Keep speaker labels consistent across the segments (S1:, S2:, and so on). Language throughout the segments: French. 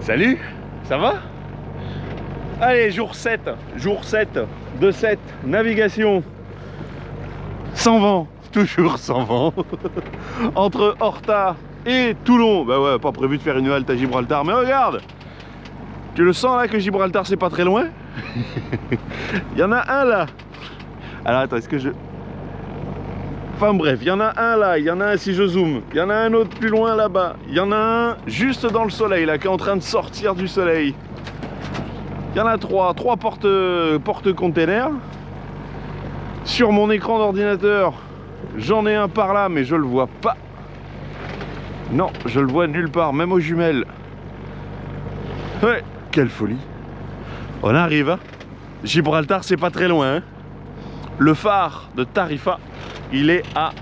S1: Salut, ça va? Allez, jour 7 de cette navigation sans vent, toujours sans vent, entre Horta et Toulon. Bah ouais, pas prévu de faire une halte à Gibraltar, mais regarde, tu le sens là que Gibraltar c'est pas très loin? Il y en a un là. Alors attends, est-ce que je... Enfin bref, il y en a un là, il y en a un si je zoome, il y en a un autre plus loin là-bas, il y en a un juste dans le soleil là, qui est en train de sortir du soleil. Il y en a trois porte-containers. Sur mon écran d'ordinateur, j'en ai un par là, mais je le vois pas. Non, je le vois nulle part, même aux jumelles. Ouais, quelle folie. On arrive, hein. Gibraltar, c'est pas très loin, hein. Le phare de Tarifa, il est à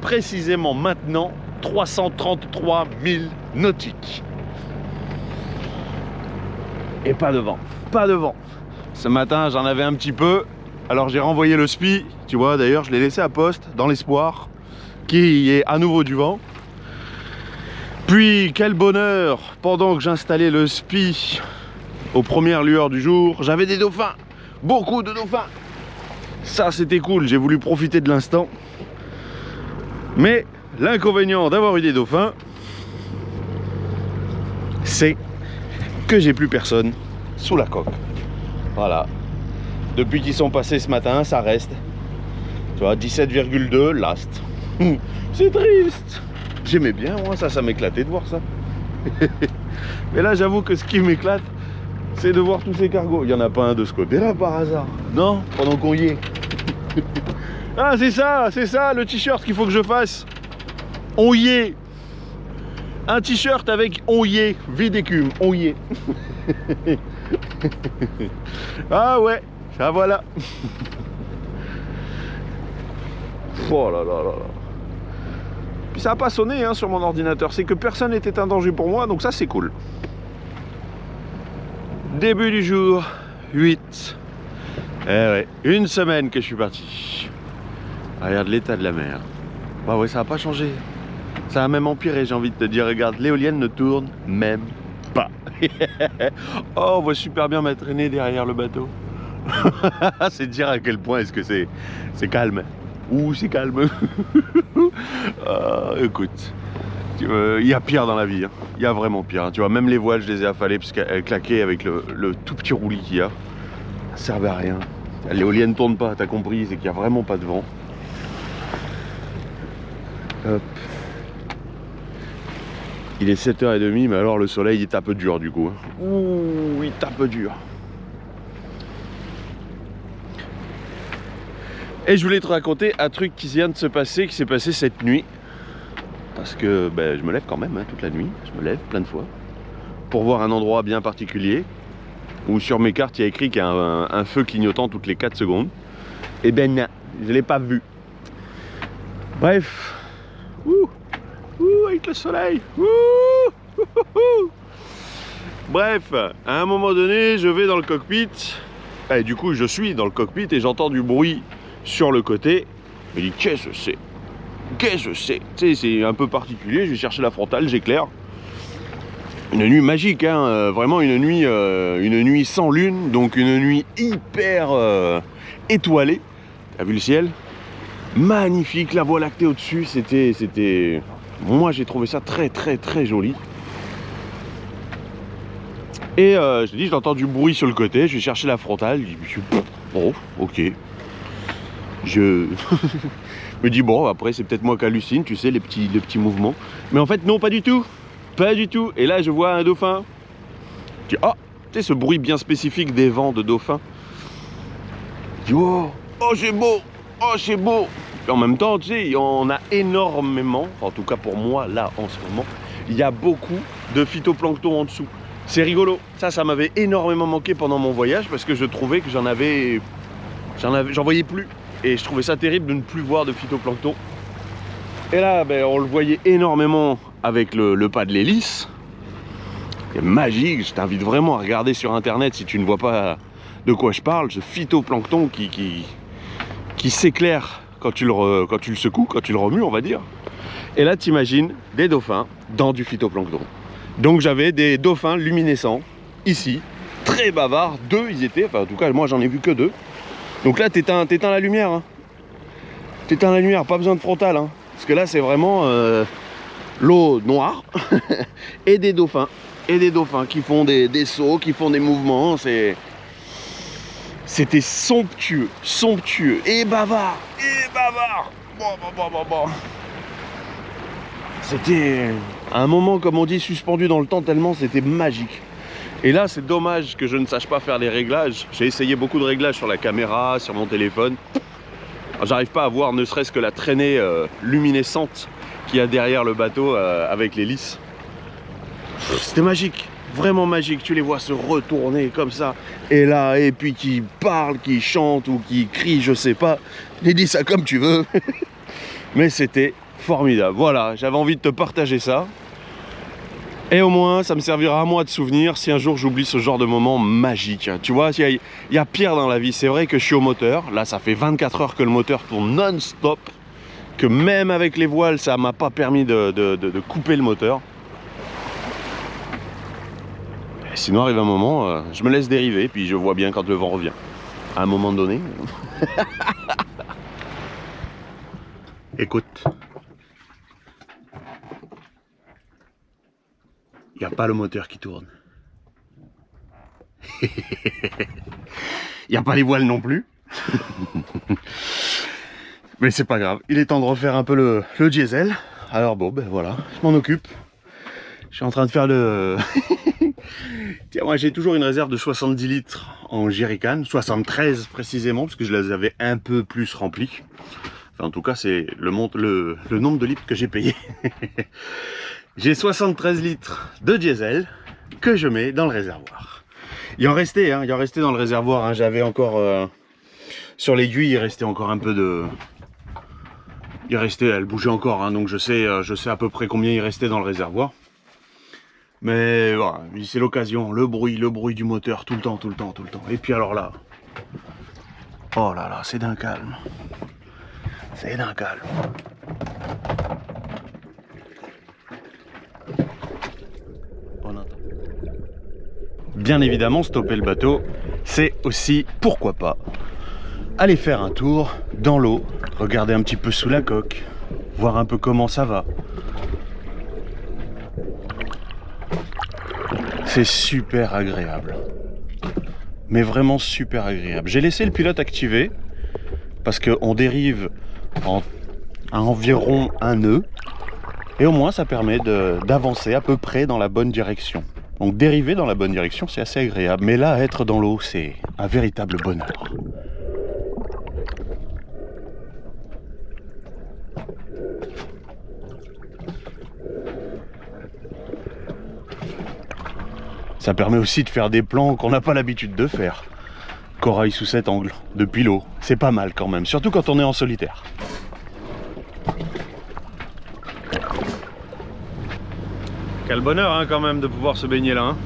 S1: précisément maintenant 333 000 nautiques. Et pas de vent, pas de vent. Ce matin, j'en avais un petit peu. Alors j'ai renvoyé le SPI, tu vois, d'ailleurs je l'ai laissé à poste dans l'espoir qu'il y ait à nouveau du vent. Puis quel bonheur, pendant que j'installais le SPI aux premières lueurs du jour, j'avais des dauphins, beaucoup de dauphins. Ça c'était cool, j'ai voulu profiter de l'instant. Mais l'inconvénient d'avoir eu des dauphins, c'est que j'ai plus personne sous la coque. Voilà. Depuis qu'ils sont passés ce matin, ça reste. Tu vois, 17,2 last. C'est triste. J'aimais bien, moi, ça m'éclatait de voir ça. Mais là, j'avoue que ce qui m'éclate, c'est de voir tous ces cargos. Il n'y en a pas un de ce côté-là, par hasard. Non, pendant qu'on y est. Ah, c'est ça, le t-shirt qu'il faut que je fasse. On y est. Un t-shirt avec on y est, vide d'écume, on y est. Ah ouais, ça voilà. Oh là là là là. Puis ça n'a pas sonné hein, sur mon ordinateur, c'est que personne n'était un danger pour moi, donc ça c'est cool. Début du jour, 8. Eh ouais, une semaine que je suis parti. Regarde l'état de la mer. Bah ouais, ça n'a pas changé. Ça a même empiré, j'ai envie de te dire. Regarde, l'éolienne ne tourne même pas. Oh, on voit super bien ma traînée derrière le bateau. C'est dire à quel point est-ce que c'est calme. Ouh, c'est calme. Écoute, il y a pire dans la vie. Hein. Il y a vraiment pire. Hein. Tu vois, même les voiles, je les ai affalées parce qu'elles claquaient avec le tout petit roulis qu'il y a. Ça servait à rien. L'éolienne tourne pas, t'as compris, c'est qu'il n'y a vraiment pas de vent. Hop. Il est 7h30, mais alors le soleil il tape dur du coup. Ouh, il tape dur. Et je voulais te raconter un truc qui vient de se passer, qui s'est passé cette nuit. Parce que ben, je me lève quand même hein, toute la nuit, je me lève plein de fois. Pour voir un endroit bien particulier. Où sur mes cartes il y a écrit qu'il y a un feu clignotant toutes les 4 secondes. Et ben non, je ne l'ai pas vu. Bref. Ouh. Ouh, avec le soleil. Ouh. Bref, à un moment donné, je vais dans le cockpit. Et du coup, je suis dans le cockpit et j'entends du bruit sur le côté. Je me dis, qu'est-ce que c'est? Qu'est-ce que c'est? Tu sais, c'est un peu particulier. Je vais chercher la frontale, j'éclaire. Une nuit magique, hein, vraiment une nuit sans lune. Donc une nuit hyper étoilée. T'as vu le ciel? Magnifique, la voie lactée au-dessus. C'était... Moi j'ai trouvé ça très joli. Et je te dis, j'entends du bruit sur le côté, je vais chercher la frontale, je dis, oh, ok. Je me dis, bon, après c'est peut-être moi qui hallucine, tu sais, les petits mouvements. Mais en fait, non, pas du tout. Pas du tout. Et là, je vois un dauphin. Je dis, oh, tu sais, ce bruit bien spécifique des vents de dauphin. Je dis, oh, c'est beau, oh, c'est beau. Et en même temps, tu sais, on a énormément, en tout cas pour moi, là, en ce moment, il y a beaucoup de phytoplancton en dessous. C'est rigolo. Ça m'avait énormément manqué pendant mon voyage parce que je trouvais que j'en voyais plus. Et je trouvais ça terrible de ne plus voir de phytoplancton. Et là, ben, on le voyait énormément avec le pas de l'hélice. C'est magique. Je t'invite vraiment à regarder sur internet si tu ne vois pas de quoi je parle. Ce phytoplancton qui s'éclaire quand tu le secoues, quand tu le remues, on va dire. Et là, t'imagines des dauphins dans du phytoplancton. Donc j'avais des dauphins luminescents ici, très bavards, 2 ils étaient, enfin en tout cas moi j'en ai vu que 2. Donc là t'éteins la lumière, hein. T'éteins la lumière, pas besoin de frontal, hein. Parce que là c'est vraiment l'eau noire et des dauphins qui font des sauts, qui font des mouvements. C'était somptueux, somptueux et bavard, Bon. C'était un moment, comme on dit, suspendu dans le temps, tellement c'était magique. Et là c'est dommage que je ne sache pas faire les réglages. J'ai essayé beaucoup de réglages sur la caméra, sur mon téléphone. J'arrive pas à voir ne serait-ce que la traînée luminescente qu'il y a derrière le bateau avec l'hélice. C'était magique, vraiment magique. Tu les vois se retourner comme ça, et là, et puis qui parlent, qui chantent ou qui crient, je sais pas. Dis ça comme tu veux. Mais c'était formidable. Voilà, j'avais envie de te partager ça. Et au moins, ça me servira à moi de souvenir si un jour j'oublie ce genre de moment magique. Tu vois, il y a pire dans la vie. C'est vrai que je suis au moteur. Là, ça fait 24 heures que le moteur tourne non-stop. Que même avec les voiles, ça m'a pas permis de couper le moteur. Et sinon, arrive un moment, je me laisse dériver, puis je vois bien quand le vent revient. À un moment donné. Écoute. Il n'y a pas le moteur qui tourne. Il n'y a pas les voiles non plus. Mais c'est pas grave. Il est temps de refaire un peu le diesel. Alors bon, ben voilà, je m'en occupe. Je suis en train de faire le... Tiens, moi j'ai toujours une réserve de 70 litres en jerrycan. 73 précisément, parce que je les avais un peu plus remplis. Enfin, en tout cas, c'est le nombre de litres que j'ai payé. J'ai 73 litres de diesel que je mets dans le réservoir. Il en restait, hein, dans le réservoir. Hein, j'avais encore sur l'aiguille, il restait encore un peu de. Il restait, elle bougeait encore, hein, donc je sais à peu près combien il restait dans le réservoir. Mais voilà, c'est l'occasion, le bruit du moteur tout le temps. Et puis alors là, oh là là, c'est d'un calme. C'est d'un calme. Bien évidemment, stopper le bateau, c'est aussi, pourquoi pas, aller faire un tour dans l'eau, regarder un petit peu sous la coque, voir un peu comment ça va. C'est super agréable. Mais vraiment super agréable. J'ai laissé le pilote activé, parce qu'on dérive à environ 1 nœud, et au moins ça permet d'avancer à peu près dans la bonne direction. Donc dériver dans la bonne direction, c'est assez agréable. Mais là, être dans l'eau, c'est un véritable bonheur. Ça permet aussi de faire des plans qu'on n'a pas l'habitude de faire. Corail sous cet angle, depuis l'eau. C'est pas mal quand même, surtout quand on est en solitaire. Quel bonheur hein, quand même de pouvoir se baigner là. Hein.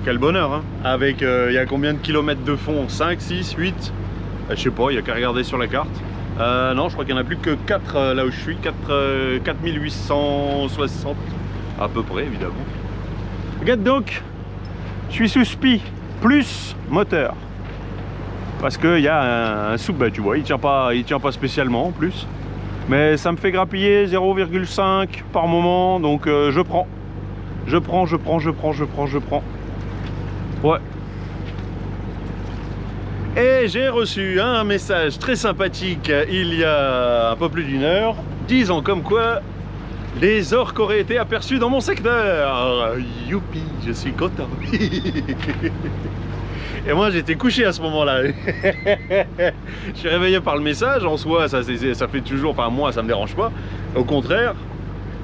S1: Quel bonheur hein. Avec, il y a combien de kilomètres de fond? 5, 6, 8 je sais pas, il n'y a qu'à regarder sur la carte. Non, je crois qu'il n'y en a plus que 4 là où je suis. 4860 à peu près, évidemment. Regarde donc, je suis sous spi, plus moteur. Parce qu'il y a un soupe, bah, tu vois, il tient pas spécialement en plus. Mais ça me fait grappiller 0,5 par moment, donc je prends. Je prends. Ouais. Et j'ai reçu un message très sympathique il y a un peu plus d'1 heure, disant comme quoi les orques auraient été aperçus dans mon secteur. Youpi, je suis content. Et moi j'étais couché à ce moment-là. Je suis réveillé par le message. En soi ça fait toujours, enfin moi ça me dérange pas, au contraire.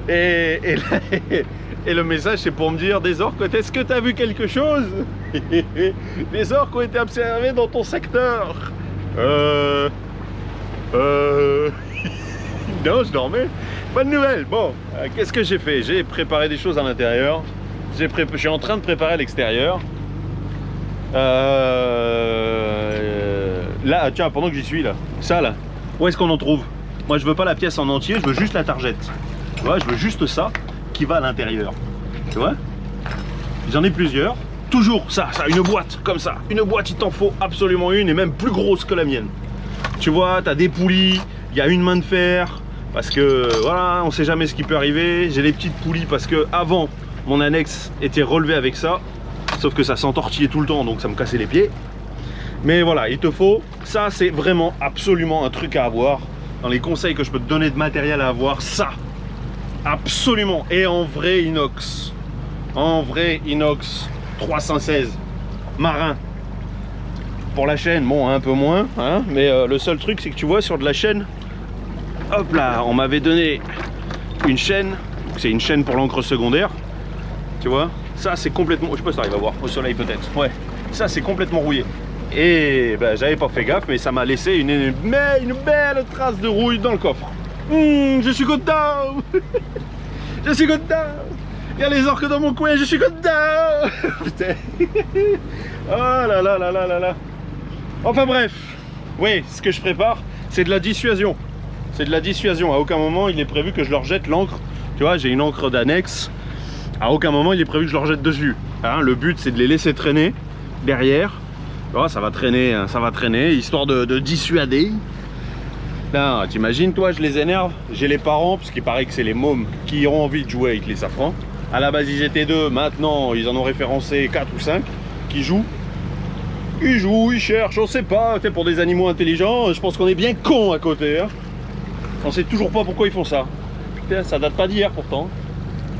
S1: Et le message c'est pour me dire: des orques, est-ce que tu as vu quelque chose? Des orques ont été observés dans ton secteur. Non, je dormais. Pas de nouvelles. Bon, qu'est-ce que j'ai fait? J'ai préparé des choses à l'intérieur. Je suis en train de préparer à l'extérieur. Là, tiens, pendant que j'y suis là, ça là, où est-ce qu'on en trouve? Moi, je veux pas la pièce en entier, je veux juste la targette. Tu vois, je veux juste ça qui va à l'intérieur. Tu vois? J'en ai plusieurs. Toujours ça, une boîte comme ça. Une boîte, il t'en faut absolument une, et même plus grosse que la mienne. Tu vois, tu as des poulies, il y a une main de fer, parce que voilà, on sait jamais ce qui peut arriver. J'ai les petites poulies parce que avant, mon annexe était relevée avec ça, sauf que ça s'entortillait tout le temps, donc ça me cassait les pieds. Mais voilà, il te faut, ça c'est vraiment absolument un truc à avoir. Dans les conseils que je peux te donner de matériel à avoir, ça, absolument. Et en vrai inox, 316 marin. Pour la chaîne, bon, un peu moins, hein, mais le seul truc, c'est que tu vois, sur de la chaîne, hop là, on m'avait donné une chaîne, c'est une chaîne pour l'encre secondaire, tu vois, ça c'est complètement, je sais pas si ça arrive à voir, au soleil peut-être, ouais, ça c'est complètement rouillé. Et ben, j'avais pas fait gaffe, mais ça m'a laissé une belle trace de rouille dans le coffre. Je suis content. Je suis content. Il y a les orques dans mon coin, je suis content. Putain. Oh là là là là là là. Enfin bref, oui, ce que je prépare, c'est de la dissuasion. C'est de la dissuasion. À aucun moment il est prévu que je leur jette l'encre. Tu vois, j'ai une encre d'annexe. À aucun moment il est prévu que je leur jette dessus. Hein, le but c'est de les laisser traîner derrière. Oh, ça va traîner, histoire de dissuader. Là, t'imagines, toi, je les énerve. J'ai les parents, parce qu'il paraît que c'est les mômes qui ont envie de jouer avec les safrans. À la base, ils étaient 2. Maintenant, ils en ont référencé 4 ou 5 qui jouent. Ils jouent, ils cherchent, on sait pas. Pour des animaux intelligents, je pense qu'on est bien cons à côté. Hein. On sait toujours pas pourquoi ils font ça. Putain, ça date pas d'hier pourtant.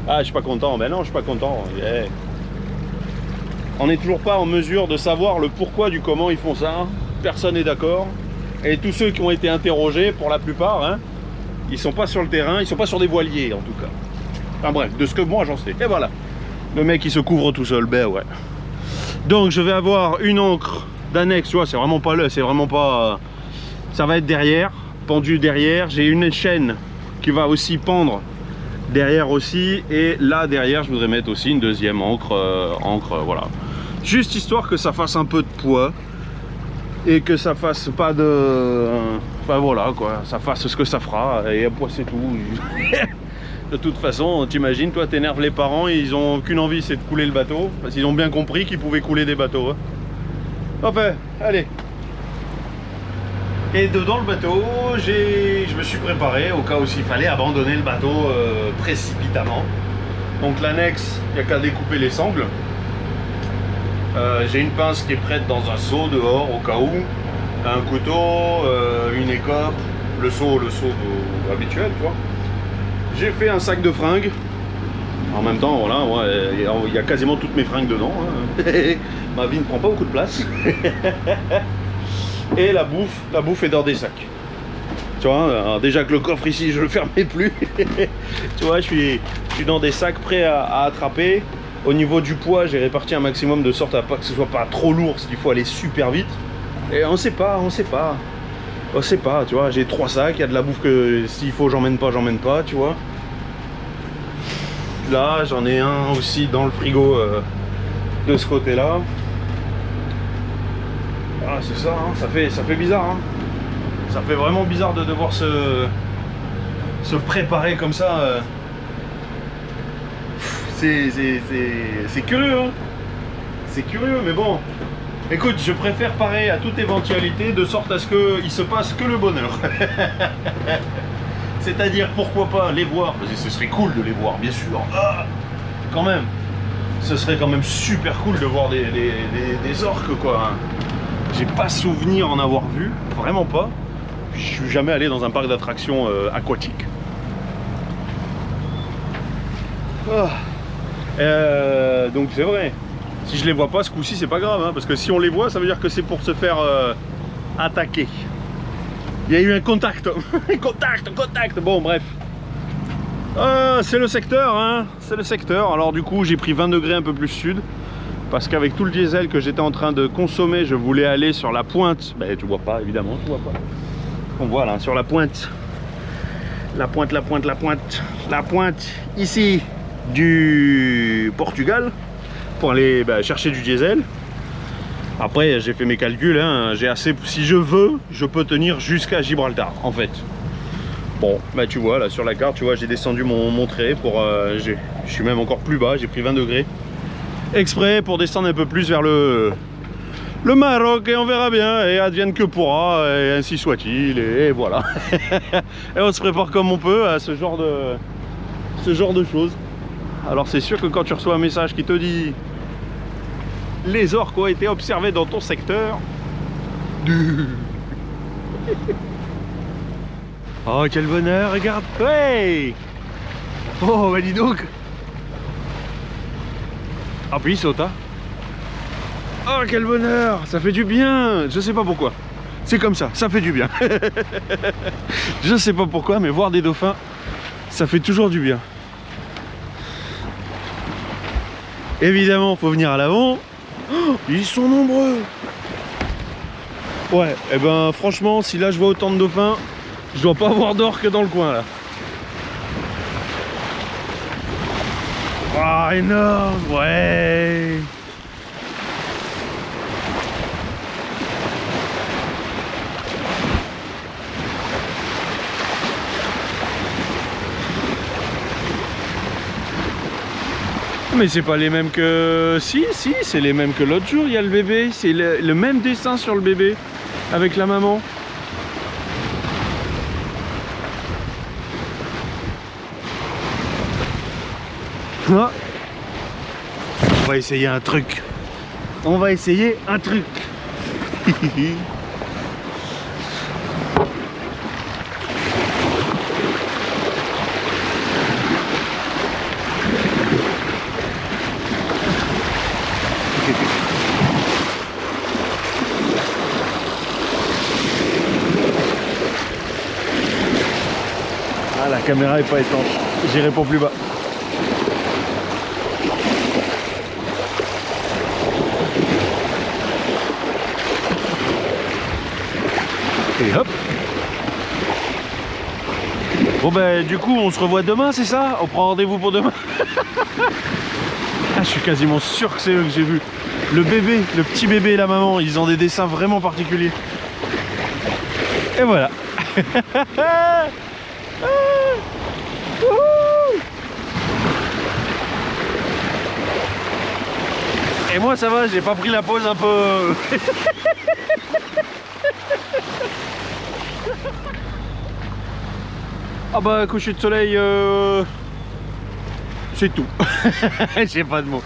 S1: Ah, je suis pas content. Ben non, je suis pas content. Yeah. On n'est toujours pas en mesure de savoir le pourquoi du comment ils font ça. Personne n'est d'accord. Et tous ceux qui ont été interrogés, pour la plupart, hein, ils sont pas sur le terrain, ils sont pas sur des voiliers en tout cas. Enfin bref, de ce que moi j'en sais. Et voilà. Le mec il se couvre tout seul, ben ouais. Donc je vais avoir une encre d'annexe, tu vois, c'est vraiment pas là, c'est vraiment pas... Ça va être derrière, pendu derrière. J'ai une chaîne qui va aussi pendre derrière aussi. Et là derrière, je voudrais mettre aussi une deuxième encre, voilà. Juste histoire que ça fasse un peu de poids. Et que ça fasse pas de... Enfin voilà quoi, ça fasse ce que ça fera. Et après c'est tout. De toute façon, t'imagines, toi t'énerves les parents, ils ont qu'une envie, c'est de couler le bateau. Parce qu'ils ont bien compris qu'ils pouvaient couler des bateaux. Hein. Enfin, allez. Et dedans le bateau, je me suis préparé au cas où s'il fallait abandonner le bateau précipitamment. Donc l'annexe, il n'y a qu'à découper les sangles. J'ai une pince qui est prête dans un seau dehors au cas où. Un couteau, une écope, le seau habituel, tu vois. J'ai fait un sac de fringues. En même temps, voilà, il y a quasiment toutes mes fringues dedans. Hein. Ma vie ne prend pas beaucoup de place. Et la bouffe est dans des sacs. Tu vois, alors déjà que le coffre ici, je le fermais plus. Tu vois, je suis dans des sacs prêts à attraper. Au niveau du poids, j'ai réparti un maximum de sorte à pas que ce soit pas trop lourd, parce qu'il faut aller super vite. Et on sait pas, tu vois. J'ai 3 sacs, il y a de la bouffe que s'il faut, j'emmène pas, tu vois. Là, j'en ai un aussi dans le frigo de ce côté-là. Ah, c'est ça, hein, ça fait bizarre. Hein. Ça fait vraiment bizarre de devoir se préparer comme ça. C'est curieux, hein. C'est curieux, mais bon. Écoute, je préfère parer à toute éventualité de sorte à ce qu'il se passe que le bonheur. C'est-à-dire, pourquoi pas les voir, parce que ce serait cool de les voir, bien sûr. Ah, quand même. Ce serait quand même super cool de voir des orques, quoi. J'ai pas souvenir en avoir vu, vraiment pas. Je suis jamais allé dans un parc d'attractions aquatique. Oh. Donc c'est vrai, si je les vois pas ce coup-ci c'est pas grave, hein, parce que si on les voit ça veut dire que c'est pour se faire attaquer. Il y a eu un contact. contact, bon bref. C'est le secteur, hein, c'est le secteur. Alors du coup j'ai pris 20 degrés un peu plus sud, parce qu'avec tout le diesel que j'étais en train de consommer, je voulais aller sur la pointe. Ben tu vois pas, évidemment, tu vois pas. On voit là, sur la pointe. La pointe ici du Portugal pour aller chercher du diesel. Après j'ai fait mes calculs, hein, j'ai assez, si je veux je peux tenir jusqu'à Gibraltar en fait. Bon bah tu vois là sur la carte, tu vois j'ai descendu mon trait pour je suis même encore plus bas, j'ai pris 20 degrés exprès pour descendre un peu plus vers le Maroc, et on verra bien, et advienne que pourra, et ainsi soit-il, et voilà. Et on se prépare comme on peut à ce genre de choses. Alors c'est sûr que quand tu reçois un message qui te dit les orques ont été observés dans ton secteur. Oh quel bonheur, regarde. Hey. Oh bah dis donc. Ah puis il saute hein. Oh quel bonheur, ça fait du bien. Je sais pas pourquoi. C'est comme ça fait du bien. Je sais pas pourquoi, mais voir des dauphins, ça fait toujours du bien. Évidemment, faut venir à l'avant. Oh, ils sont nombreux. Ouais, et ben franchement, si là je vois autant de dauphins, je dois pas avoir d'orques dans le coin là. Ah, énorme, ouais. Mais c'est pas les mêmes que... Si, c'est les mêmes que l'autre jour, il y a le bébé. C'est le même dessin sur le bébé, avec la maman. Ah. On va essayer un truc. On va essayer un truc. Ah, la caméra est pas étanche, j'irai pour plus bas. Et hop. Bon ben du coup on se revoit demain, c'est ça? On prend rendez-vous pour demain. Ah, je suis quasiment sûr que c'est eux que j'ai vu. Le bébé, le petit bébé et la maman, ils ont des dessins vraiment particuliers. Et voilà. Et moi ça va, j'ai pas pris la pause un peu. Ah bah coucher de soleil, c'est tout. J'ai pas de mots.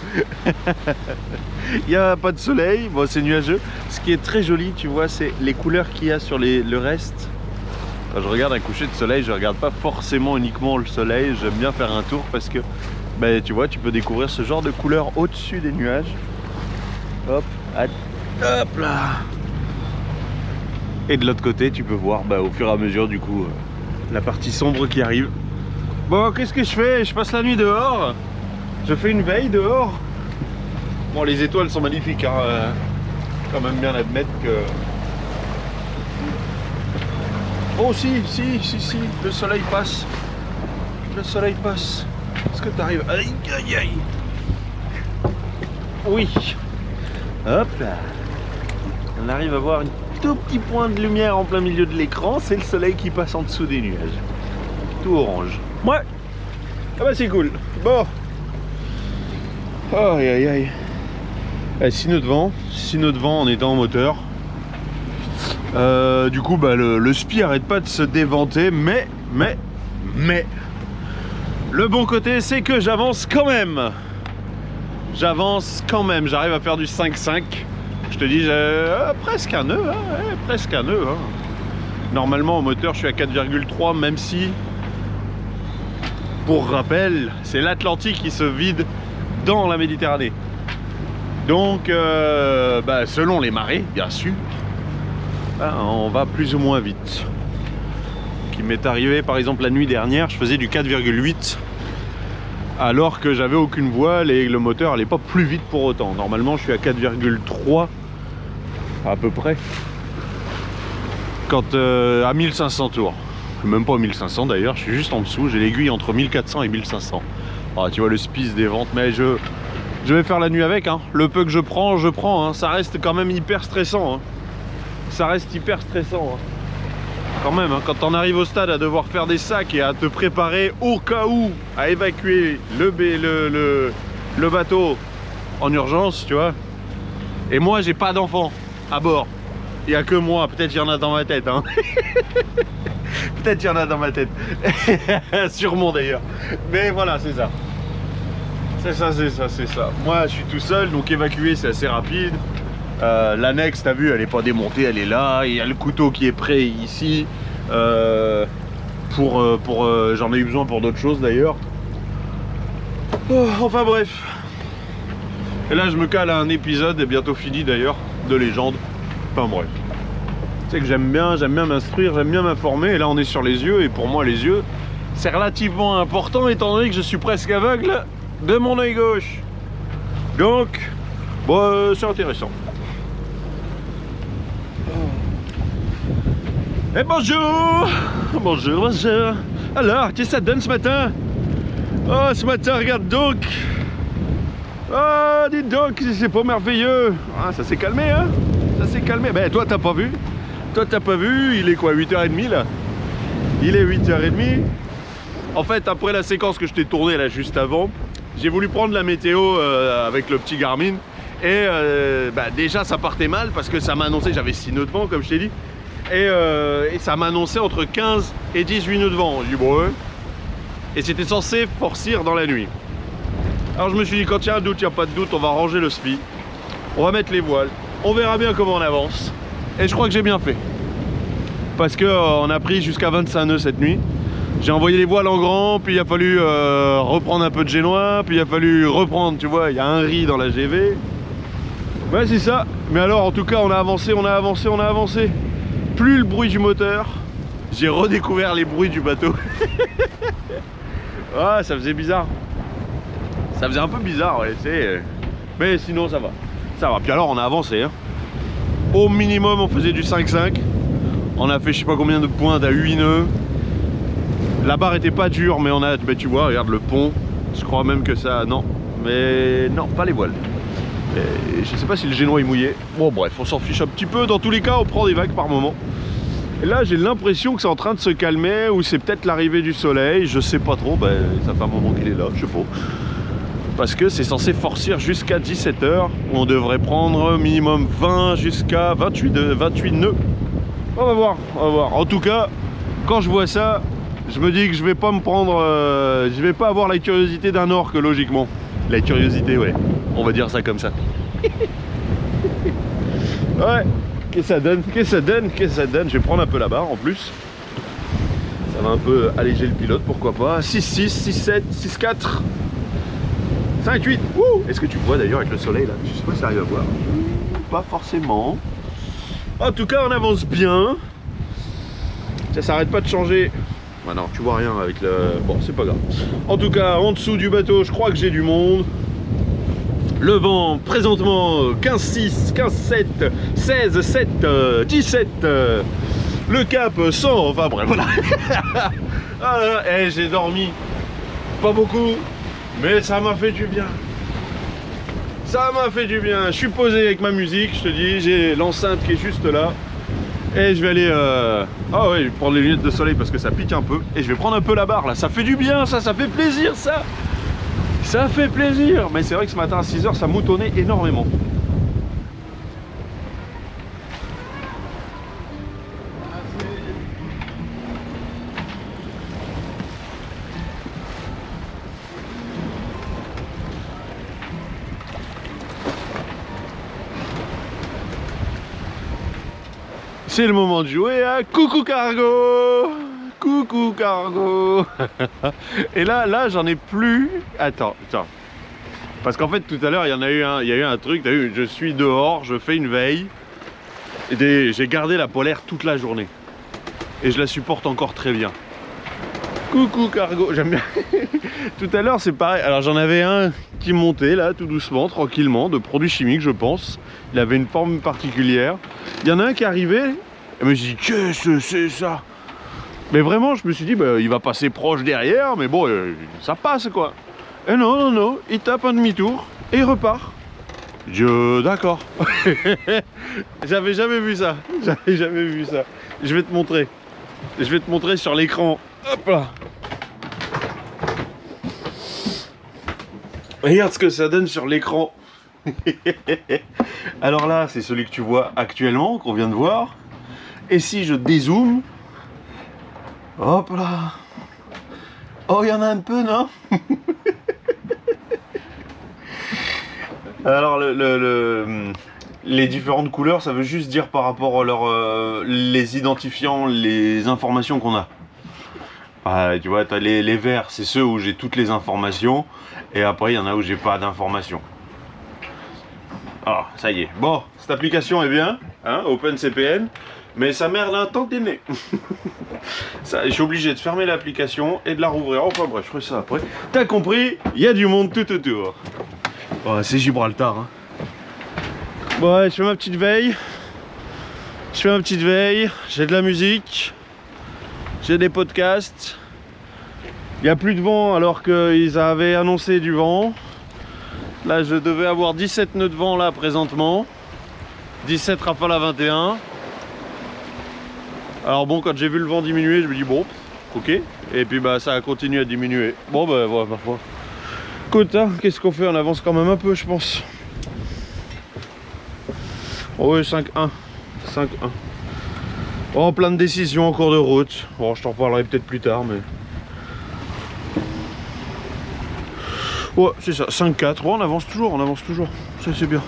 S1: Il n'y a pas de soleil, bon c'est nuageux. Ce qui est très joli, tu vois, c'est les couleurs qu'il y a sur le reste. Quand je regarde un coucher de soleil, je regarde pas forcément uniquement le soleil. J'aime bien faire un tour parce que bah, tu vois, tu peux découvrir ce genre de couleurs au-dessus des nuages. Hop, hop là. Et de l'autre côté, tu peux voir bah, au fur et à mesure du coup la partie sombre qui arrive. Bon, qu'est-ce que je fais? Je passe la nuit dehors. Je fais une veille dehors. Bon, les étoiles sont magnifiques, hein. Quand même bien admettre que... Oh si, le soleil passe. Le soleil passe. Est-ce que tu arrives? Aïe, aïe, aïe. Oui. Hop là. On arrive à voir un tout petit point de lumière en plein milieu de l'écran. C'est le soleil qui passe en dessous des nuages. Tout orange. Ouais. Ah bah c'est cool. Bon. Aïe aïe aïe. Sinon devant on est en moteur. Du coup bah le spi arrête pas de se déventer, mais le bon côté c'est que j'avance quand même. J'arrive à faire du 5,5. Je te dis presque un nœud, hein, ouais, presque un nœud, hein. Normalement au moteur je suis à 4,3, même si, pour rappel, c'est l'Atlantique qui se vide dans la Méditerranée. Donc bah, selon les marées bien sûr, bah, on va plus ou moins vite. Qui m'est arrivé par exemple la nuit dernière, je faisais du 4,8 alors que j'avais aucune voile et le moteur allait pas plus vite pour autant. Normalement je suis à 4,3 à peu près quand à 1500 tours. Même pas 1500 d'ailleurs, je suis juste en dessous, j'ai l'aiguille entre 1400 et 1500. Ah, tu vois le spi se dévente, mais je vais faire la nuit avec, hein. Le peu que je prends, hein. Ça reste quand même hyper stressant, hein. Ça reste hyper stressant, hein. Quand même, hein, quand on arrive au stade à devoir faire des sacs et à te préparer au cas où à évacuer le bateau en urgence, tu vois. Et moi, j'ai pas d'enfant à bord. Il y a que moi, peut-être il y en a dans ma tête, hein. Peut-être il y en a dans ma tête. Sûrement d'ailleurs. Mais voilà, c'est ça. C'est ça, c'est ça, c'est ça. Moi, je suis tout seul, donc évacuer, c'est assez rapide. L'annexe, t'as vu, elle est pas démontée, elle est là. Il y a le couteau qui est prêt ici. J'en ai eu besoin pour d'autres choses d'ailleurs. Oh, enfin bref. Et là, je me cale à un épisode, et bientôt fini d'ailleurs, de Légende. Enfin bref. Tu sais que j'aime bien m'instruire, j'aime bien m'informer. Et là, on est sur les yeux, et pour moi, les yeux, c'est relativement important étant donné que je suis presque aveugle de mon œil gauche. Donc, bon, c'est intéressant. Et bonjour. Bonjour, bonjour. Alors, qu'est-ce que ça donne ce matin? Oh, ce matin, regarde donc. Oh, dis donc, c'est pas merveilleux. Ah, ça s'est calmé, hein. Ça s'est calmé. Ben, toi, t'as pas vu. Toi, t'as pas vu. Il est quoi, 8h30 là? Il est 8h30. En fait, après la séquence que je t'ai tournée là juste avant, j'ai voulu prendre la météo avec le petit Garmin. Et bah, déjà, ça partait mal parce que ça m'a annoncé, j'avais 6 nœuds de vent, comme je t'ai dit. Et ça m'a annoncé entre 15 et 18 nœuds de vent. J'ai dit, bon, ouais. Et c'était censé forcir dans la nuit. Alors je me suis dit, quand il y a un doute, il n'y a pas de doute, on va ranger le spi. On va mettre les voiles. On verra bien comment on avance. Et je crois que j'ai bien fait. Parce que on a pris jusqu'à 25 nœuds cette nuit. J'ai envoyé les voiles en grand, puis il a fallu reprendre un peu de génois, puis il a fallu reprendre, tu vois, il y a un riz dans la GV. Ouais, c'est ça. Mais alors, en tout cas, on a avancé, on a avancé, on a avancé. Plus le bruit du moteur, j'ai redécouvert les bruits du bateau. Ah, ça faisait bizarre. Ça faisait un peu bizarre, ouais, tu sais. Mais sinon, ça va. Ça va. Puis alors, on a avancé, hein. Au minimum, on faisait du 5-5. On a fait je sais pas combien de pointes à 8 nœuds. La barre était pas dure, mais on a... Ben, tu vois, regarde le pont. Je crois même que ça... Non. Mais non, pas les voiles. Et je sais pas si le génois est mouillé. Bon, bref, on s'en fiche un petit peu. Dans tous les cas, on prend des vagues par moment. Et là, j'ai l'impression que c'est en train de se calmer, ou c'est peut-être l'arrivée du soleil. Je sais pas trop. Ben, ça fait un moment qu'il est là, je sais pas. Parce que c'est censé forcir jusqu'à 17h, où on devrait prendre minimum 20 jusqu'à 28 nœuds. On va voir, on va voir. En tout cas, quand je vois ça, je me dis que je vais pas me prendre... je vais pas avoir la curiosité d'un orque, logiquement. La curiosité, ouais. On va dire ça comme ça. Ouais. Qu'est-ce que ça donne? Qu'est-ce que ça donne? Qu'est-ce que ça donne? Je vais prendre un peu la barre en plus. Ça va un peu alléger le pilote, pourquoi pas. 6-6, 6-7, 6-4. 5-8. Est-ce que tu vois d'ailleurs avec le soleil là? Je sais pas si ça arrive à voir. Pas forcément. En tout cas, on avance bien. Ça s'arrête pas de changer. Bah non, tu vois rien avec le... Bon, c'est pas grave. En tout cas, en dessous du bateau, je crois que j'ai du monde. Le vent, présentement, 15-6, 15-7, 16-7, 17. Le cap, 100. Enfin bref, voilà. Voilà. Et j'ai dormi. Pas beaucoup. Mais ça m'a fait du bien. Ça m'a fait du bien. Je suis posé avec ma musique, je te dis. J'ai l'enceinte qui est juste là. Et je vais aller... Ah ouais, prendre les lunettes de soleil parce que ça pique un peu. Et je vais prendre un peu la barre là. Ça fait du bien, ça fait plaisir ça. Ça fait plaisir. Mais c'est vrai que ce matin à 6h, ça moutonnait énormément. C'est le moment de jouer à Coucou Cargo. Coucou Cargo. Et là j'en ai plus. Attends. Parce qu'en fait tout à l'heure il y a eu un truc, t'as vu, je suis dehors, je fais une veille. J'ai gardé la polaire toute la journée. Et je la supporte encore très bien. Coucou Cargo, j'aime bien. Tout à l'heure c'est pareil, alors j'en avais un qui montait là tout doucement, tranquillement, de produits chimiques je pense. Il avait une forme particulière. Il y en a un qui arrivait, et je me suis dit qu'est-ce que c'est ça? Mais vraiment je me suis dit bah, il va passer proche derrière, mais bon ça passe quoi. Et non, il tape un demi-tour et il repart. D'accord. J'avais jamais vu ça. J'avais jamais vu ça. Je vais te montrer. Je vais te montrer sur l'écran. Hop là. Regarde ce que ça donne sur l'écran Alors là, c'est celui que tu vois actuellement, qu'on vient de voir. Et si je dézoome, hop là. Oh, il y en a un peu, non? Alors les différentes couleurs, ça veut juste dire par rapport à les identifiants, les informations qu'on a. Tu vois, t'as les verts, c'est ceux où j'ai toutes les informations. Et après, il y en a où j'ai pas d'informations. Alors, ça y est. Bon, cette application est bien, hein, OpenCPN. Mais ça merde un temps d'aimer. Je suis obligé de fermer l'application et de la rouvrir. Enfin bref, je ferai ça après. T'as compris, il y a du monde tout autour. Ouais, c'est Gibraltar. Hein. Bon, ouais, je fais ma petite veille. J'ai de la musique. J'ai des podcasts. Il n'y a plus de vent alors qu'ils avaient annoncé du vent. Là, je devais avoir 17 nœuds de vent là présentement. 17 rafales à 21. Alors bon, quand j'ai vu le vent diminuer, je me dis bon, ok. Et puis bah ça a continué à diminuer. Bon bah voilà, ma foi. Écoute, hein, qu'est-ce qu'on fait? On avance quand même un peu, je pense. Oh oui, 5-1. 5-1. Oh, plein de décisions en cours de route. Bon, je t'en reparlerai peut-être plus tard, mais... Ouais, c'est ça, 5-4. Bon, on avance toujours. Ça, c'est bien.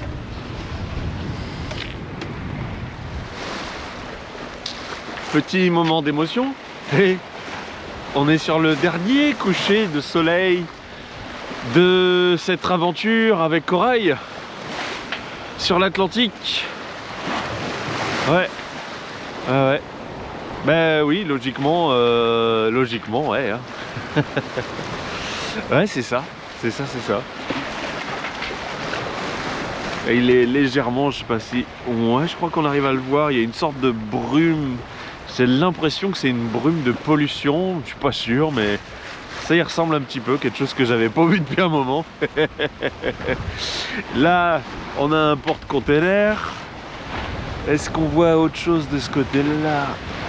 S1: Petit moment d'émotion. Et on est sur le dernier coucher de soleil de cette aventure avec Corail sur l'Atlantique. Ouais. Ouais. Ben oui, logiquement, ouais. Hein. Ouais, c'est ça. C'est ça. Et il est légèrement, je sais pas si... Ouais, je crois qu'on arrive à le voir. Il y a une sorte de brume. J'ai l'impression que c'est une brume de pollution. Je suis pas sûr, mais ça y ressemble un petit peu. Quelque chose que j'avais pas vu depuis un moment. Là, on a un porte-container. Est-ce qu'on voit autre chose de ce côté-là?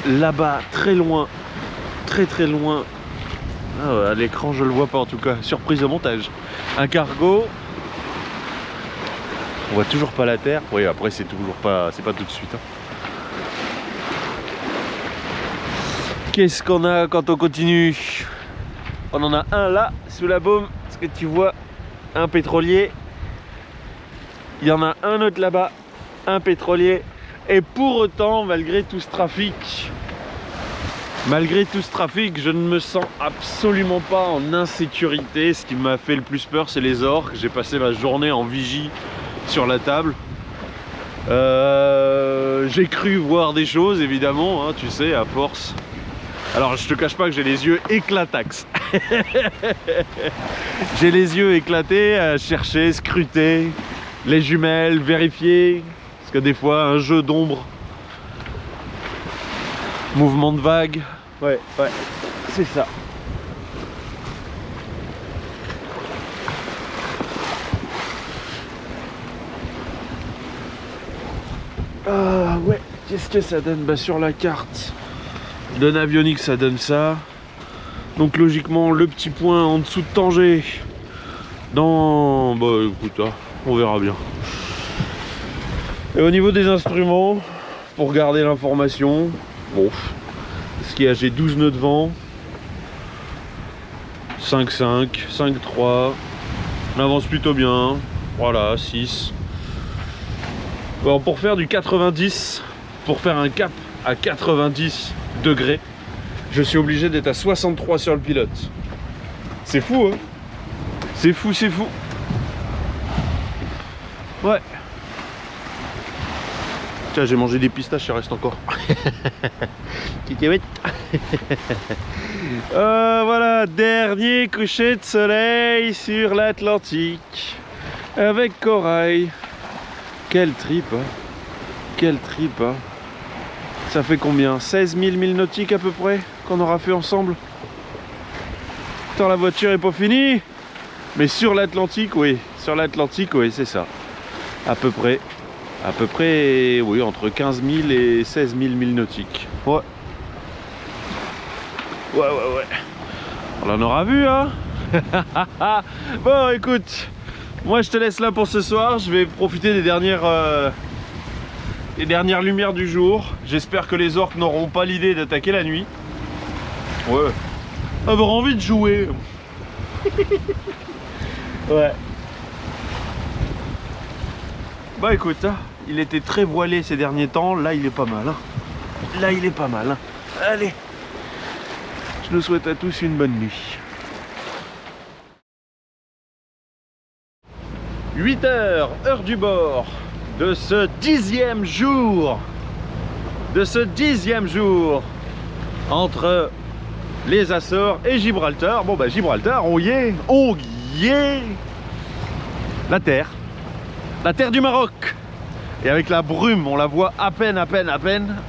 S1: Là-bas, très loin. Très loin. Ah, à l'écran, je le vois pas en tout cas. Surprise au montage. Un cargo. On voit toujours pas la terre. Oui, après, c'est toujours pas... C'est pas tout de suite. Hein. Qu'est-ce qu'on a quand on continue? On en a un là, sous la baume. Est-ce que tu vois? Un pétrolier. Il y en a un autre là-bas. Un pétrolier. Et pour autant, malgré tout ce trafic, je ne me sens absolument pas en insécurité. Ce qui m'a fait le plus peur, c'est les orques. J'ai passé ma journée en vigie sur la table. J'ai cru voir des choses, évidemment, hein, tu sais, à force. Alors, je te cache pas que j'ai les yeux éclatax. J'ai les yeux éclatés à chercher, scruter les jumelles, vérifier. Parce que des fois, un jeu d'ombre, mouvement de vague. Ouais, c'est ça. Ah ouais, qu'est-ce que ça donne? Bah sur la carte de Navionics, ça donne ça. Donc logiquement, le petit point en dessous de Tanger. Dans... Bah écoute, hein, on verra bien. Et au niveau des instruments, pour garder l'information, bon, ce qu'il y a, j'ai 12 nœuds de vent. 5-5, 5-3. On avance plutôt bien. Voilà, 6. Alors pour faire du 90, pour faire un cap à 90 degrés, je suis obligé d'être à 63 sur le pilote. C'est fou, hein? C'est fou. Ouais. Tiens, j'ai mangé des pistaches, il reste encore. Voilà, dernier coucher de soleil sur l'Atlantique avec Corail. Quel trip, hein. Quel trip, hein. Ça fait combien? 16 000 milles nautiques à peu près qu'on aura fait ensemble. Tant la voiture est pas finie. Mais sur l'Atlantique, oui. Sur l'Atlantique, oui, c'est ça. À peu près, oui, entre 15 000 et 16 000 milles nautiques. Ouais. On en aura vu, hein. Bon, écoute, Moi je te laisse là pour ce soir. Je vais profiter des dernières lumières du jour. J'espère que les orques n'auront pas l'idée d'attaquer la nuit. Ouais. Avoir envie de jouer. Ouais. Bah écoute, hein, il était très voilé ces derniers temps. Là il est pas mal. Hein. Là il est pas mal. Hein. Allez. Je nous souhaite à tous une bonne nuit. 8 h, heure du bord de ce 10e jour. Entre les Açores et Gibraltar. Bon bah Gibraltar, on y est. La terre du Maroc. Et avec la brume, on la voit à peine,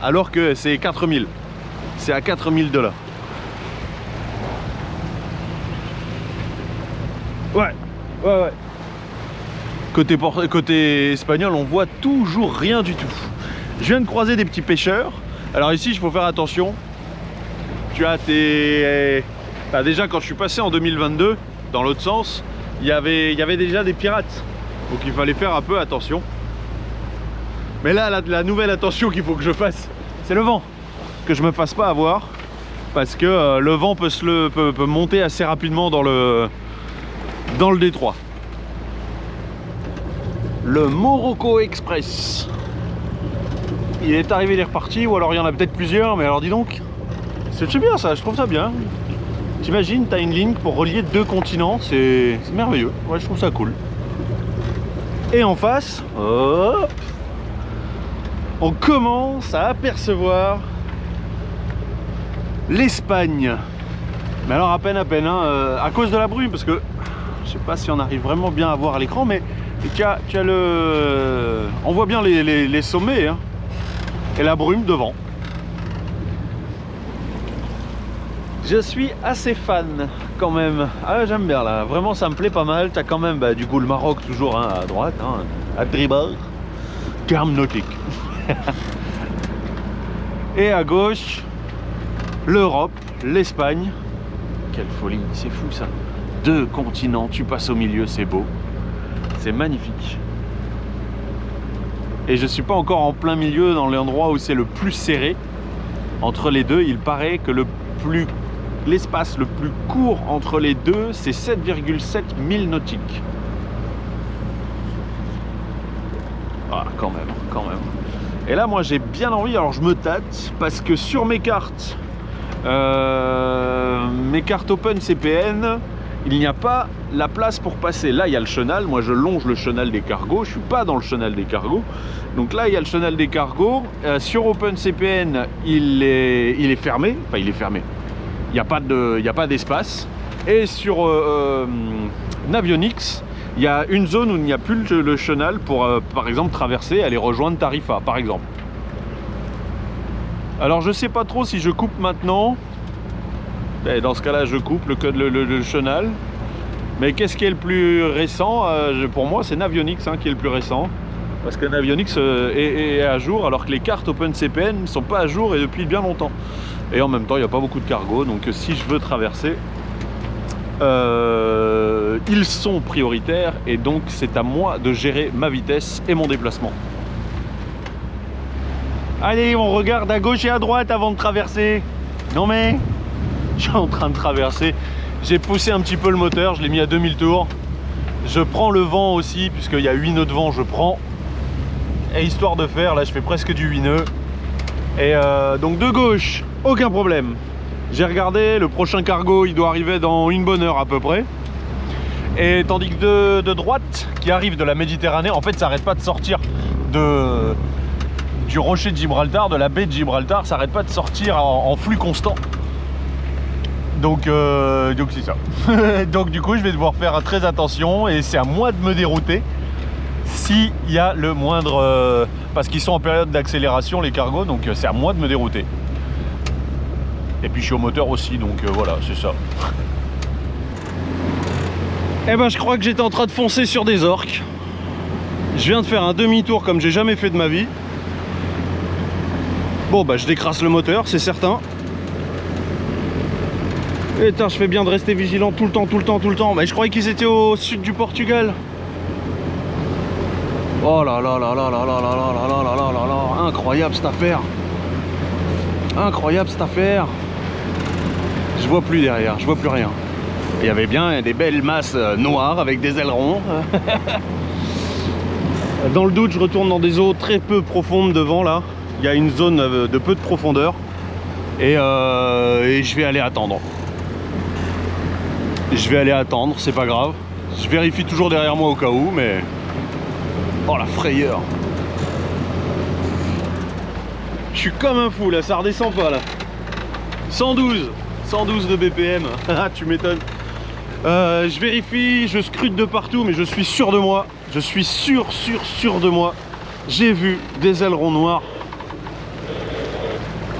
S1: alors que c'est 4000. C'est à 4000 $. Ouais. Côté espagnol, on voit toujours rien du tout. Je viens de croiser des petits pêcheurs. Alors ici, il faut faire attention. Tu as tes... Bah déjà, quand je suis passé en 2022, dans l'autre sens, il y avait déjà des pirates. Donc il fallait faire un peu attention. Mais là, la nouvelle attention qu'il faut que je fasse, c'est le vent. Que je me fasse pas avoir. Parce que le vent peut monter assez rapidement dans le détroit. Le Morocco Express. Il est arrivé, il est reparti, ou alors il y en a peut-être plusieurs, mais alors dis donc, c'est bien ça, je trouve ça bien. T'imagines, t'as une ligne pour relier 2 continents, c'est merveilleux, ouais, je trouve ça cool. Et en face, hop, on commence à apercevoir l'Espagne. Mais alors à peine, hein, à cause de la brume, parce que je sais pas si on arrive vraiment bien à voir à l'écran, mais tu as on voit bien les sommets, hein, et la brume devant. Je suis assez fan quand même. Ah, j'aime bien là, vraiment ça me plaît pas mal. Tu as quand même du coup le Maroc toujours, hein, à droite, hein, à tribord, terme nautique. Et à gauche, l'Europe, l'Espagne. Quelle folie, c'est fou ça. 2 continents, tu passes au milieu, c'est beau. C'est magnifique. Et je suis pas encore en plein milieu dans l'endroit où c'est le plus serré. Entre les deux, il paraît que l'espace le plus court entre les deux, c'est 7,7 milles nautiques. Ah, quand même. Et là, moi, j'ai bien envie, alors je me tâte, parce que sur mes cartes OpenCPN, il n'y a pas la place pour passer. Là, il y a le chenal. Moi, je longe le chenal des cargos. Je suis pas dans le chenal des cargos. Donc là, il y a le chenal des cargos. Sur OpenCPN, il est fermé. Enfin, il est fermé. Il n'y a pas d'espace. Et sur Navionics, il y a une zone où il n'y a plus le chenal pour, par exemple, traverser, aller rejoindre Tarifa, par exemple. Alors, je sais pas trop si je coupe maintenant. Et dans ce cas-là, je coupe le chenal. Mais qu'est-ce qui est le plus récent? Pour moi, c'est Navionics, hein, qui est le plus récent. Parce que Navionics est à jour, alors que les cartes OpenCPN ne sont pas à jour et depuis bien longtemps. Et en même temps, il n'y a pas beaucoup de cargo. Donc si je veux traverser, ils sont prioritaires. Et donc, c'est à moi de gérer ma vitesse et mon déplacement. Allez, on regarde à gauche et à droite avant de traverser. Non mais... Je suis en train de traverser, j'ai poussé un petit peu le moteur, je l'ai mis à 2000 tours. Je prends le vent aussi, puisqu'il y a 8 nœuds de vent, je prends. Et histoire de faire, là je fais presque du 8 nœuds. Et donc de gauche, aucun problème. J'ai regardé, le prochain cargo, il doit arriver dans une bonne heure à peu près. Et tandis que de droite, qui arrive de la Méditerranée, en fait ça n'arrête pas de sortir du rocher de Gibraltar, de la baie de Gibraltar, ça n'arrête pas de sortir en flux constant. Donc c'est ça. Donc du coup je vais devoir faire très attention et c'est à moi de me dérouter s'il y a le moindre... parce qu'ils sont en période d'accélération les cargos, donc c'est à moi de me dérouter. Et puis je suis au moteur aussi, donc voilà, c'est ça. Eh ben je crois que j'étais en train de foncer sur des orques. Je viens de faire un demi-tour comme j'ai jamais fait de ma vie. Bon bah je décrasse le moteur, c'est certain. Et je fais bien de rester vigilant tout le temps. Mais je croyais qu'ils étaient au sud du Portugal. Oh là là là là là là là là là là là là là, incroyable cette affaire. Incroyable cette affaire. Je vois plus derrière, je vois plus rien. Il y avait bien des belles masses noires avec des ailerons. Dans le doute, je retourne dans des eaux très peu profondes devant là. Il y a une zone de peu de profondeur. Et je vais aller attendre. Je vais aller attendre, c'est pas grave. Je vérifie toujours derrière moi au cas où, mais... Oh la frayeur. Je suis comme un fou là, ça redescend pas là. 112 de BPM. Ah, tu m'étonnes. Je vérifie, je scrute de partout, mais je suis sûr de moi. Je suis sûr de moi. J'ai vu des ailerons noirs.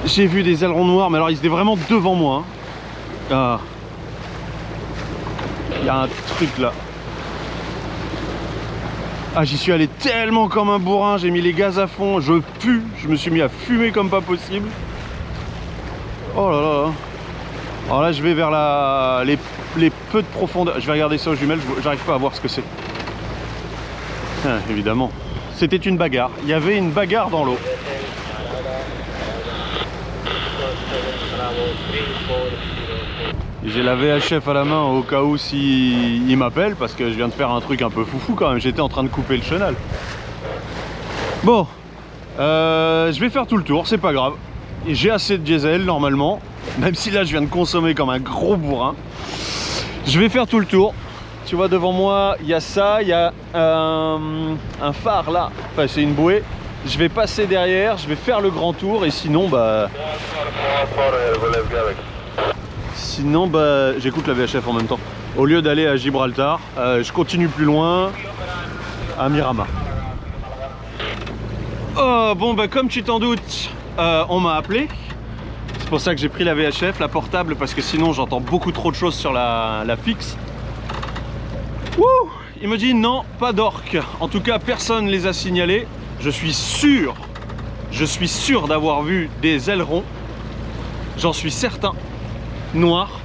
S1: J'ai vu des ailerons noirs, mais alors ils étaient vraiment devant moi. Hein. Ah. Il y a un truc là. Ah, j'y suis allé tellement comme un bourrin, j'ai mis les gaz à fond, je pue, je me suis mis à fumer comme pas possible. Oh là là. Alors là, je vais vers les peu de profondeur. Je vais regarder ça aux jumelles, j'arrive pas à voir ce que c'est. Ah, évidemment. C'était une bagarre. Il y avait une bagarre dans l'eau. J'ai la VHF à la main au cas où s'il m'appelle, parce que je viens de faire un truc un peu foufou quand même. J'étais en train de couper le chenal. Bon, je vais faire tout le tour, c'est pas grave. J'ai assez de diesel normalement, même si là je viens de consommer comme un gros bourrin. Je vais faire tout le tour. Tu vois devant moi, il y a ça, il y a un phare là. Enfin, c'est une bouée. Je vais passer derrière, je vais faire le grand tour et sinon bah... Sinon bah j'écoute la VHF en même temps. Au lieu d'aller à Gibraltar, je continue plus loin à Mirama. Oh bon bah comme tu t'en doutes, on m'a appelé. C'est pour ça que j'ai pris la VHF, la portable, parce que sinon j'entends beaucoup trop de choses sur la fixe. Wouh! Il me dit non, pas d'orques. En tout cas personne ne les a signalés. Je suis sûr d'avoir vu des ailerons. J'en suis certain. Noirs.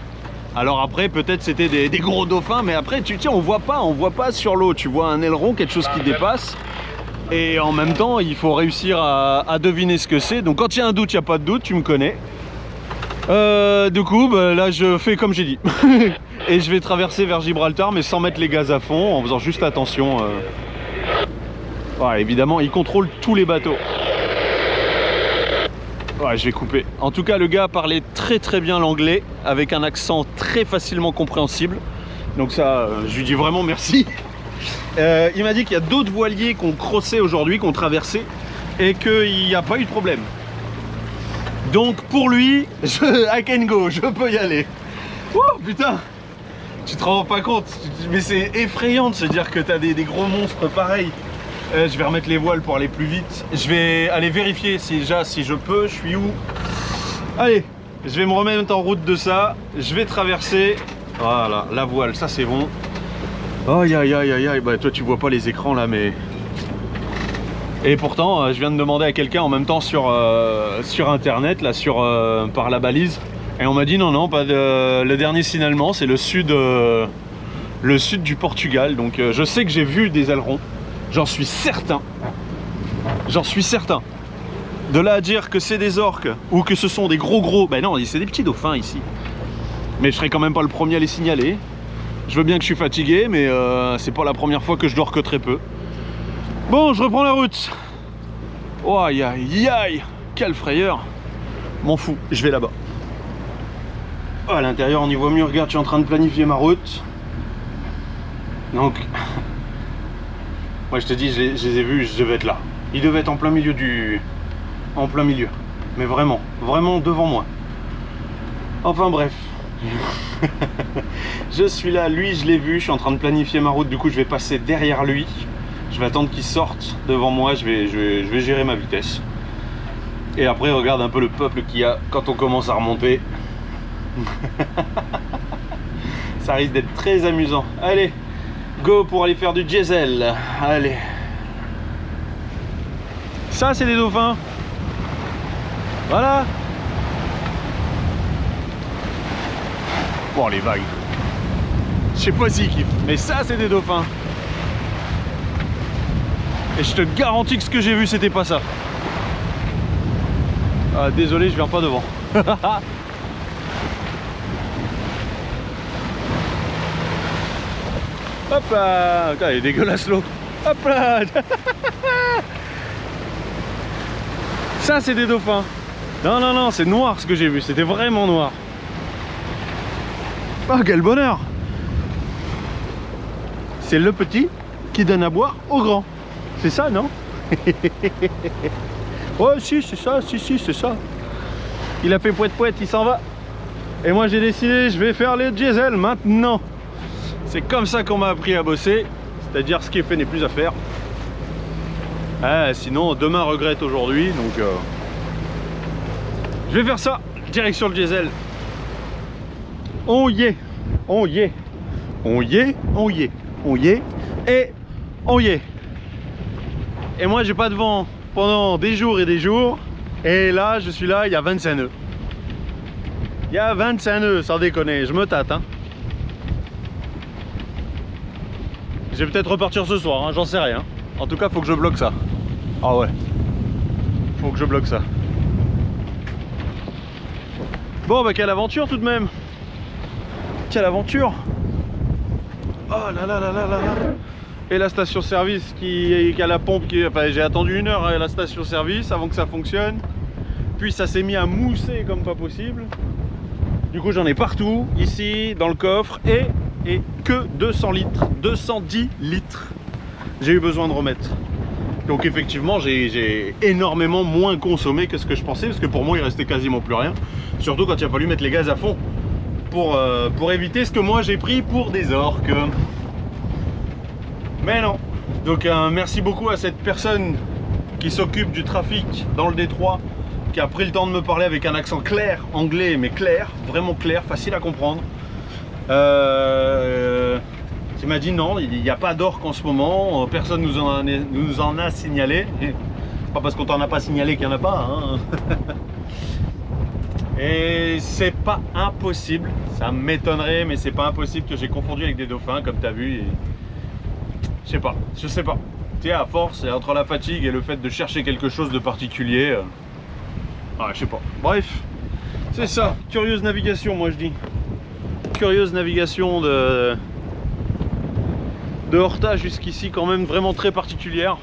S1: Alors après peut-être c'était des gros dauphins, mais après tu tiens, on voit pas sur l'eau. Tu vois un aileron, quelque chose qui dépasse. Et en même temps il faut réussir à deviner ce que c'est. Donc quand il y a un doute, il n'y a pas de doute, tu me connais. Du coup bah, là je fais comme j'ai dit. Et je vais traverser vers Gibraltar, mais sans mettre les gaz à fond, en faisant juste attention. Ouais, évidemment il contrôle tous les bateaux. Ouais, je vais couper. En tout cas, le gars parlait très bien l'anglais, avec un accent très facilement compréhensible. Donc ça, je lui dis vraiment merci. Il m'a dit qu'il y a d'autres voiliers qu'on crossait aujourd'hui, qu'on traversait, et qu'il n'y a pas eu de problème. Donc pour lui, I can go, je peux y aller. Oh putain, tu te rends pas compte, mais c'est effrayant de se dire que tu as des gros monstres pareils. Je vais remettre les voiles pour aller plus vite. Je vais aller vérifier si je peux. Je suis où? Allez, je vais me remettre en route de ça. Je vais traverser. Voilà, la voile, ça c'est bon. Aïe aïe aïe aïe aïe. Bah toi tu vois pas les écrans là, mais... Et pourtant, je viens de demander à quelqu'un en même temps sur internet, là, par la balise. Et on m'a dit non, pas de... Le dernier signalement, c'est le sud du Portugal. Donc je sais que j'ai vu des ailerons. J'en suis certain. J'en suis certain. De là à dire que c'est des orques ou que ce sont des gros... Ben non, c'est des petits dauphins ici. Mais je serai quand même pas le premier à les signaler. Je veux bien que je suis fatigué, mais c'est pas la première fois que je dors que très peu. Bon, je reprends la route. Oh, aïe aïe aïe. Quelle frayeur. M'en fous, je vais là-bas. Oh, à l'intérieur, on y voit mieux. Regarde, je suis en train de planifier ma route. Donc... Moi je te dis, je les ai vus, je devais être là. Ils devaient être en plein milieu En plein milieu. Mais vraiment devant moi. Enfin bref. Je suis là, lui je l'ai vu, je suis en train de planifier ma route, du coup je vais passer derrière lui. Je vais attendre qu'il sorte devant moi, je vais gérer ma vitesse. Et après regarde un peu le peuple qu'il y a quand on commence à remonter. Ça risque d'être très amusant. Allez, go pour aller faire du diesel. Allez. Ça c'est des dauphins. Voilà. Bon les vagues. Je sais pas s'ils kiffent, mais ça c'est des dauphins. Et je te garantis que ce que j'ai vu c'était pas ça. Ah, désolé, je viens pas devant. Hop là. Putain, il est dégueulasse l'eau. Hop là. Ça c'est des dauphins. Non non non, c'est noir ce que j'ai vu, c'était vraiment noir. Oh quel bonheur. C'est le petit qui donne à boire au grand. C'est ça, non? Oh si, c'est ça, si, c'est ça. Il a fait poète, il s'en va. Et moi j'ai décidé, je vais faire les diesel maintenant. C'est comme ça qu'on m'a appris à bosser. C'est-à-dire ce qui est fait n'est plus à faire. Ah, sinon demain regrette aujourd'hui. Donc je vais faire ça. Direction le diesel. On y est. On y est. On y est. On y est. On y est. Et on y est. Et moi j'ai pas de vent pendant des jours et des jours. Et là je suis là, il y a 25 nœuds. Il y a 25 nœuds, sans déconner, je me tâte hein. Je vais peut-être repartir ce soir, hein, j'en sais rien. En tout cas faut que je bloque ça. Ah ouais. Faut que je bloque ça. Bon bah quelle aventure tout de même. Quelle aventure. Oh là là là là là là. Et la station service qui a la pompe qui... Enfin j'ai attendu 1 heure à la station service avant que ça fonctionne. Puis ça s'est mis à mousser comme pas possible. Du coup j'en ai partout, ici, dans le coffre. Et que 200 litres, 210 litres. J'ai eu besoin de remettre. Donc effectivement j'ai énormément moins consommé que ce que je pensais. Parce que pour moi il restait quasiment plus rien. Surtout quand il a fallu mettre les gaz à fond. Pour éviter ce que moi j'ai pris pour des orques. Mais non. Donc merci beaucoup à cette personne qui s'occupe du trafic dans le détroit, qui a pris le temps de me parler avec un accent clair, anglais mais clair, vraiment clair, facile à comprendre. Qui m'a dit non, il n'y a pas d'orques en ce moment, personne nous en a signalé. Pas parce qu'on t'en a pas signalé qu'il n'y en a pas. Hein. Et c'est pas impossible, ça m'étonnerait, mais c'est pas impossible que j'ai confondu avec des dauphins, comme tu as vu. Et... je sais pas. Tu sais, à force, entre la fatigue et le fait de chercher quelque chose de particulier, je sais pas. Bref, c'est ça, curieuse navigation, moi je dis. Curieuse navigation de Horta jusqu'ici, quand même vraiment très particulière.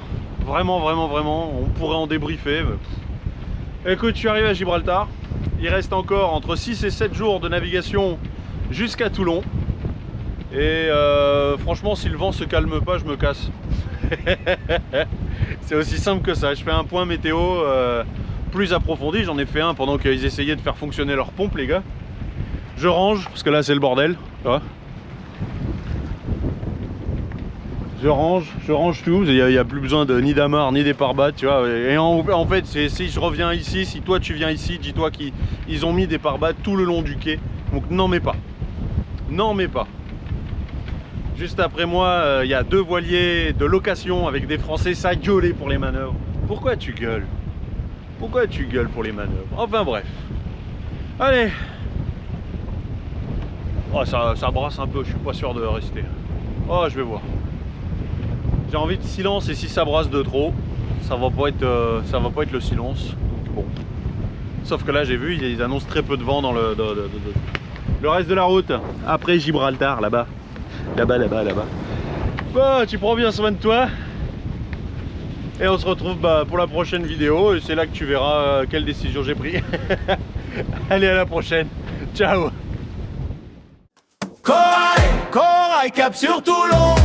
S1: Vraiment, on pourrait en débriefer. Mais... écoute, je suis arrivé à Gibraltar. Il reste encore entre 6 et 7 jours de navigation jusqu'à Toulon. Et franchement, si le vent se calme pas, je me casse. C'est aussi simple que ça. Je fais un point météo plus approfondi. J'en ai fait un pendant qu'ils essayaient de faire fonctionner leur pompe, les gars. Je range, parce que là c'est le bordel. Je range tout. Il n'y a plus besoin ni d'amarre, ni des pare-balles, tu vois. Et en fait, si je reviens ici, si toi tu viens ici, dis-toi qu'ils ont mis des pare-balles tout le long du quai. Donc n'en mets pas. N'en mets pas. Juste après moi, il y a 2 voiliers de location avec des Français, ça gueulait pour les manœuvres. Pourquoi tu gueules? Pourquoi tu gueules pour les manœuvres? Enfin bref. Allez. Oh, ça brasse un peu, je suis pas sûr de rester. Oh, je vais voir. J'ai envie de silence, et si ça brasse de trop, ça va pas être le silence. Donc bon. Sauf que là, j'ai vu, ils annoncent très peu de vent dans le reste de la route. Après Gibraltar, là-bas. Là-bas. Bon, tu prends bien soin de toi. Et on se retrouve pour la prochaine vidéo. Et c'est là que tu verras quelle décision j'ai prise. Allez, à la prochaine. Ciao.
S2: Corail, cap sur Toulon.